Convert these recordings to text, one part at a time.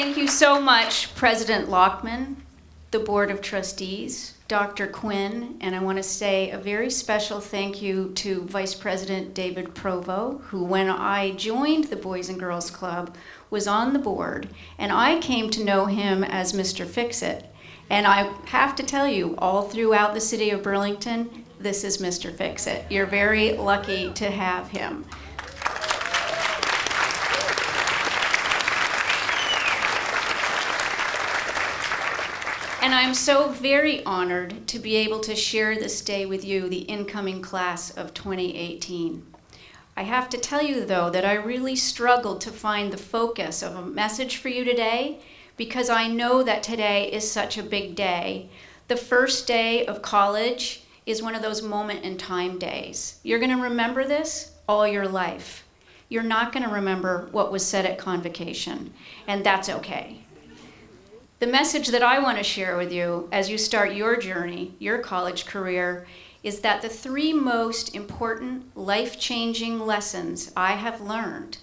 Thank you so much, President Lockman, the Board of Trustees, Dr. Quinn, and I want to say a very special thank you to Vice President David Provo, who when I joined the Boys and Girls Club was on the board, and I came to know him as Mr. Fix-It. And I have to tell you, all throughout the city of Burlington, this is Mr. Fix-It. You're very lucky to have him. And I'm so very honored to be able to share this day with you, the incoming class of 2018. I have to tell you, though, that I really struggled to find the focus of a message for you today because I know that today is such a big day. The first day of college is one of those moment in time days. You're going to remember this all your life. You're not going to remember what was said at Convocation, and that's okay. The message that I want to share with you as you start your journey, your college career, is that the three most important life-changing lessons I have learned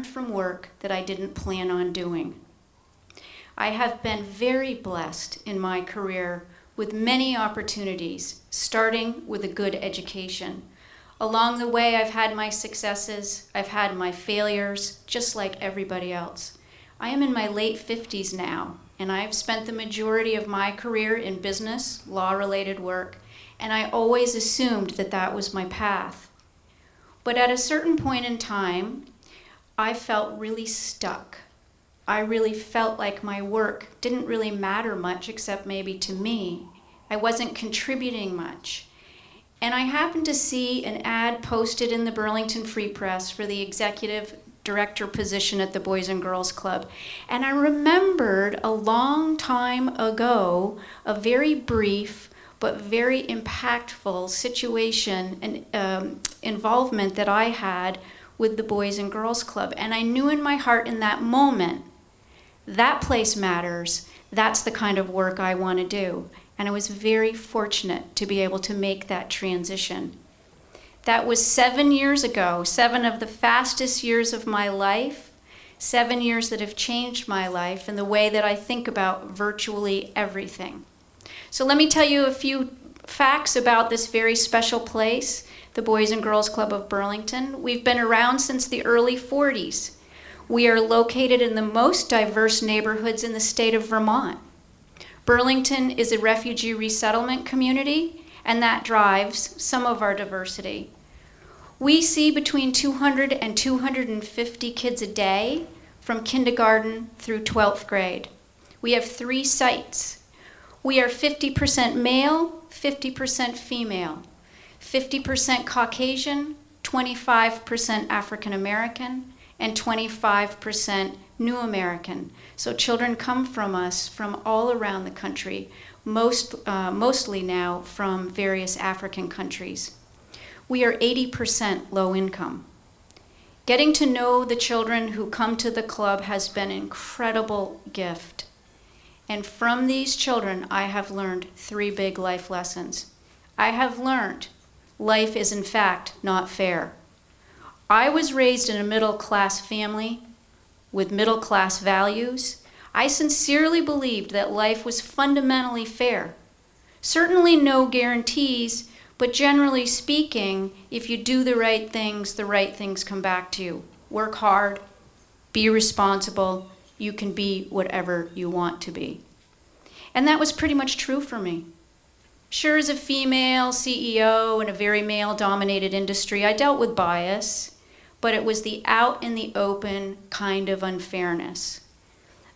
from work that I didn't plan on doing. I have been very blessed in my career with many opportunities, starting with a good education. Along the way, I've had my successes, I've had my failures, just like everybody else. I am in my late 50s now, and I've spent the majority of my career in business, law-related work, and I always assumed that that was my path. But at a certain point in time, I felt really stuck. I really felt like my work didn't really matter much except maybe to me. I wasn't contributing much. And I happened to see an ad posted in the Burlington Free Press for the executive director position at the Boys and Girls Club. And I remembered a long time ago a very brief but very impactful situation and involvement that I had with the Boys and Girls Club. And I knew in my heart in that moment, that place matters. That's the kind of work I want to do. And I was very fortunate to be able to make that transition. That was 7 years ago, 7 of the fastest years of my life, 7 years that have changed my life and the way that I think about virtually everything. So let me tell you a few facts about this very special place, the Boys and Girls Club of Burlington. We've been around since the early 40s. We are located in the most diverse neighborhoods in the state of Vermont. Burlington is a refugee resettlement community, and that drives some of our diversity. We see between 200 and 250 kids a day from kindergarten through 12th grade. We have 3 sites. We are 50% male, 50% female, 50% Caucasian, 25% African American, and 25% New American. So children come from us from all around the country, mostly now from various African countries. We are 80% low income. Getting to know the children who come to the club has been an incredible gift. And from these children, I have learned 3 big life lessons. I have learned life is in fact not fair. I was raised in a middle-class family with middle-class values. I sincerely believed that life was fundamentally fair. Certainly no guarantees, but generally speaking, if you do the right things come back to you. Work hard, be responsible, you can be whatever you want to be. And that was pretty much true for me. Sure, as a female CEO in a very male-dominated industry, I dealt with bias, but it was the out in the open kind of unfairness.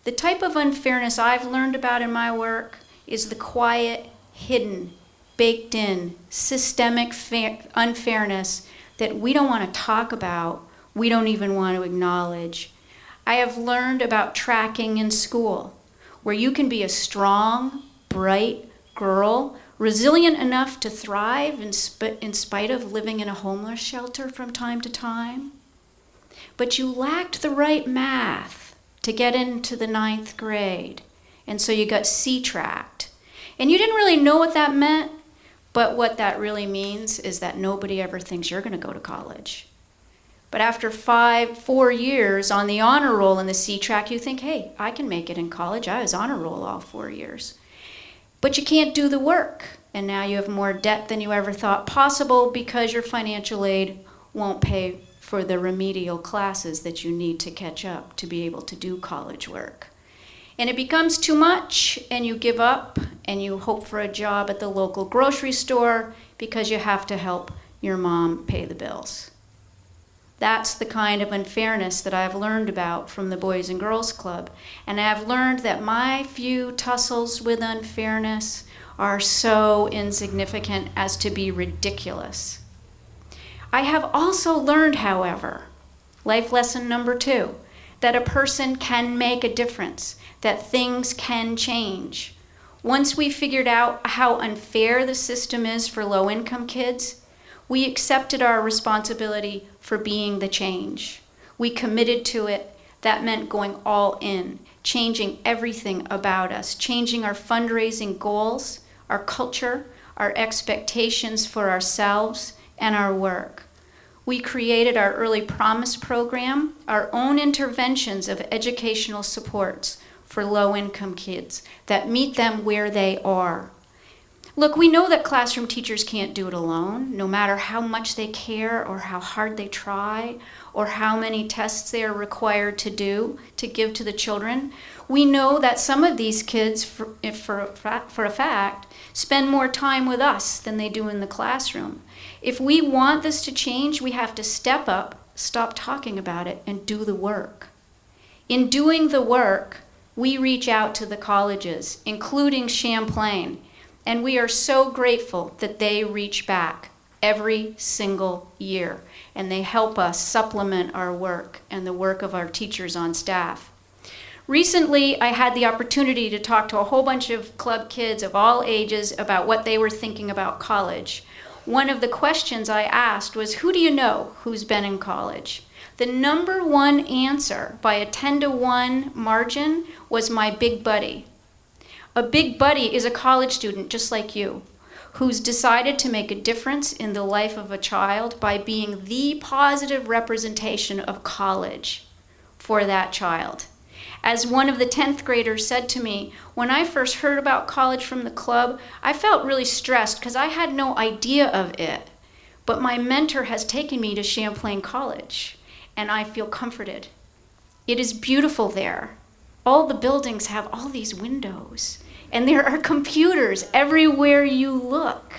The type of unfairness I've learned about in my work is the quiet, hidden, baked in, systemic unfairness that we don't want to talk about, we don't even want to acknowledge. I have learned about tracking in school, where you can be a strong, bright girl, resilient enough to thrive in spite of living in a homeless shelter from time to time, but you lacked the right math to get into the 9th grade, and so you got C-tracked. And you didn't really know what that meant, but what that really means is that nobody ever thinks you're going to go to college. But after 4 years on the honor roll in the C track, you think, hey, I can make it in college. I was honor roll all 4 years. But you can't do the work. And now you have more debt than you ever thought possible because your financial aid won't pay for the remedial classes that you need to catch up to be able to do college work. And it becomes too much, and you give up, and you hope for a job at the local grocery store because you have to help your mom pay the bills. That's the kind of unfairness that I've learned about from the Boys and Girls Club. And I've learned that my few tussles with unfairness are so insignificant as to be ridiculous. I have also learned, however, life lesson number 2, that a person can make a difference, that things can change. Once we figured out how unfair the system is for low-income kids, we accepted our responsibility for being the change. We committed to it. That meant going all in, changing everything about us, changing our fundraising goals, our culture, our expectations for ourselves, and our work. We created our Early Promise program, our own interventions of educational supports for low-income kids that meet them where they are. Look, we know that classroom teachers can't do it alone, no matter how much they care or how hard they try or how many tests they are required to do to give to the children. We know that some of these kids, for a fact, spend more time with us than they do in the classroom. If we want this to change, we have to step up, stop talking about it, and do the work. In doing the work, we reach out to the colleges, including Champlain, and we are so grateful that they reach back every single year, and they help us supplement our work and the work of our teachers on staff. Recently, I had the opportunity to talk to a whole bunch of club kids of all ages about what they were thinking about college. One of the questions I asked was, who do you know who's been in college? The number one answer by a 10-to-1 margin was my big buddy. A big buddy is a college student just like you, who's decided to make a difference in the life of a child by being the positive representation of college for that child. As one of the 10th graders said to me, when I first heard about college from the club, I felt really stressed because I had no idea of it. But my mentor has taken me to Champlain College, and I feel comforted. It is beautiful there. All the buildings have all these windows, and there are computers everywhere you look.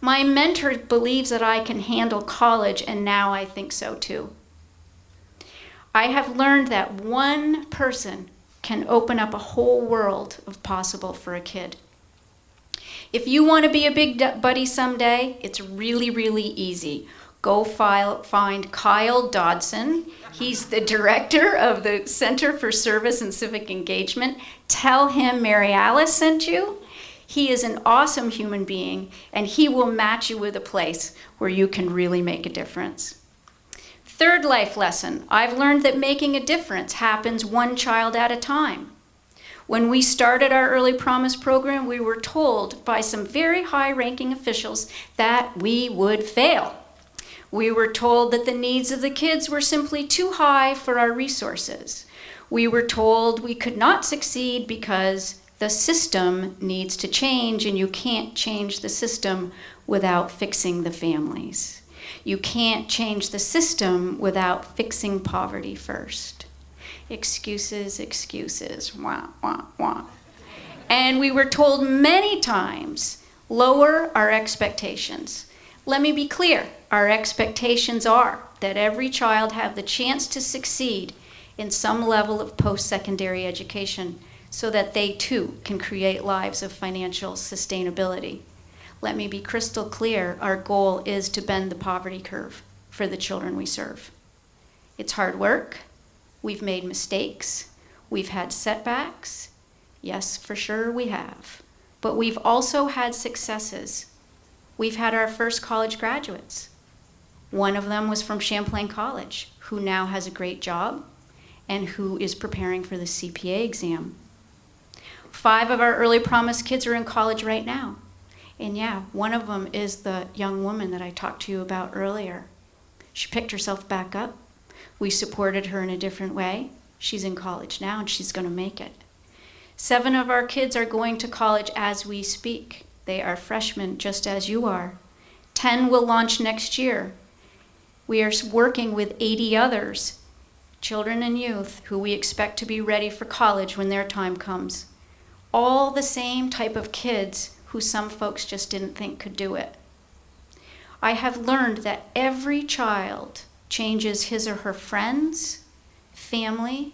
My mentor believes that I can handle college, and now I think so too. I have learned that one person can open up a whole world of possible for a kid. If you want to be a big buddy someday, it's really, really easy. Go find Kyle Dodson. He's the director of the Center for Service and Civic Engagement. Tell him Mary Alice sent you. He is an awesome human being, and he will match you with a place where you can really make a difference. Third life lesson, I've learned that making a difference happens one child at a time. When we started our Early Promise program, we were told by some very high-ranking officials that we would fail. We were told that the needs of the kids were simply too high for our resources. We were told we could not succeed because the system needs to change, and you can't change the system without fixing the families. You can't change the system without fixing poverty first. Excuses, excuses, wah, wah, wah. And we were told many times, lower our expectations. Let me be clear, our expectations are that every child have the chance to succeed in some level of post-secondary education so that they too can create lives of financial sustainability. Let me be crystal clear, our goal is to bend the poverty curve for the children we serve. It's hard work. We've made mistakes. We've had setbacks. Yes, for sure we have. But we've also had successes. We've had our first college graduates. One of them was from Champlain College, who now has a great job and who is preparing for the CPA exam. 5 of our Early Promise kids are in college right now. And yeah, one of them is the young woman that I talked to you about earlier. She picked herself back up. We supported her in a different way. She's in college now, and she's going to make it. 7 of our kids are going to college as we speak. They are freshmen, just as you are. 10 will launch next year. We are working with 80 others, children and youth, who we expect to be ready for college when their time comes. All the same type of kids who some folks just didn't think could do it. I have learned that every child changes his or her friends, family,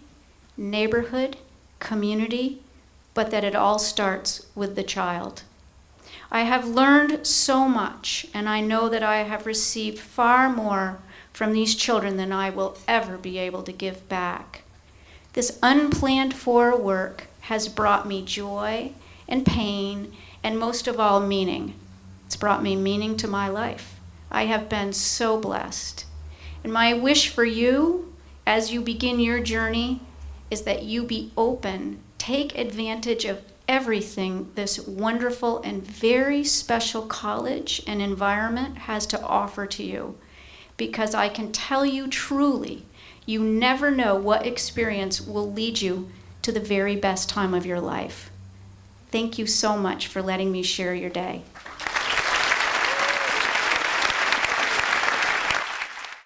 neighborhood, community, but that it all starts with the child. I have learned so much, and I know that I have received far more from these children than I will ever be able to give back. This unplanned for work has brought me joy and pain, and most of all, meaning. It's brought me meaning to my life. I have been so blessed. And my wish for you, as you begin your journey, is that you be open, take advantage of everything this wonderful and very special college and environment has to offer to you. Because I can tell you truly, you never know what experience will lead you to the very best time of your life. Thank you so much for letting me share your day.